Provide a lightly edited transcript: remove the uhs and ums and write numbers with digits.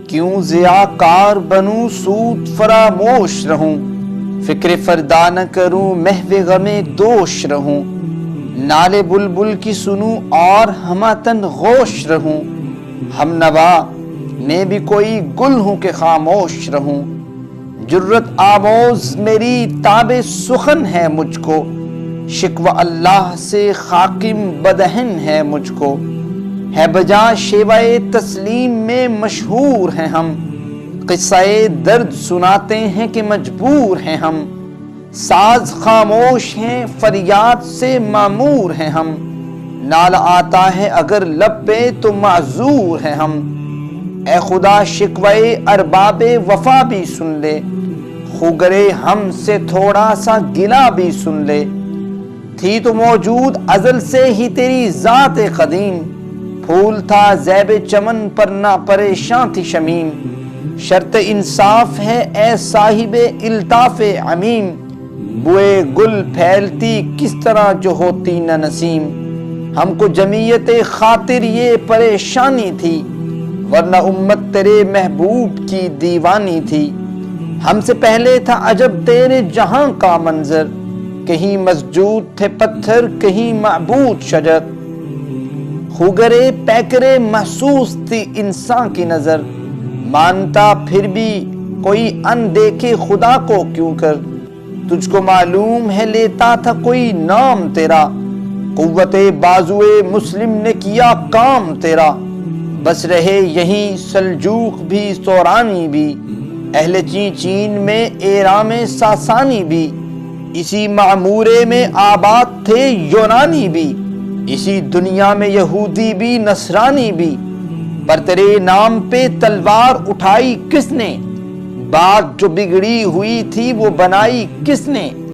کیوں ضیاءکار بنوں سود فراموش رہوں، فکر فردا نہ کروں محو غم دوش رہوں، نالے بلبل کی سنوں اور ہمہ غوش رہوں، ہم نوا میں بھی کوئی گل ہوں کہ خاموش رہوں، جرت آموز میری تاب سخن ہے مجھ کو، شکوہ اللہ سے خاکم بدہن ہے مجھ کو، ہے بجا شیوائے تسلیم میں مشہور ہیں ہم، قصہ درد سناتے ہیں کہ مجبور ہیں ہم، ساز خاموش ہیں فریاد سے معمور ہیں ہم، نالہ آتا ہے اگر لب پہ تو معذور ہیں ہم، اے خدا شکوے ارباب وفا بھی سن لے، خوگرے ہم سے تھوڑا سا گلہ بھی سن لے، تھی تو موجود ازل سے ہی تیری ذات قدیم، پھول تھا زیب چمن پر نہ پریشان تھی شمیم، شرط انصاف ہے اے صاحب الطاف عمیم، بوئے گل پھیلتی کس طرح جو ہوتی نہ نسیم، ہم کو جمعیت خاطر یہ پریشانی تھی، ورنہ امت تیرے محبوب کی دیوانی تھی، ہم سے پہلے تھا عجب تیرے جہاں کا منظر، کہیں مسجود تھے پتھر کہیں معبود شجر، خوگرے پیکرے محسوس تھی انسان کی نظر، مانتا پھر بھی کوئی ان دیکھے خدا کو کیوں کر، تجھ کو معلوم ہے لیتا تھا کوئی نام تیرا، قوت بازوئے مسلم نے کیا کام تیرا، بس رہے یہیں سلجوق بھی سورانی بھی، اہل چین میں ایرام ساسانی بھی، اسی معمورے میں آباد تھے یونانی بھی، اسی دنیا میں یہودی بھی نصرانی بھی، پر تیرے نام پہ تلوار اٹھائی کس نے، بات جو بگڑی ہوئی تھی وہ بنائی کس نے،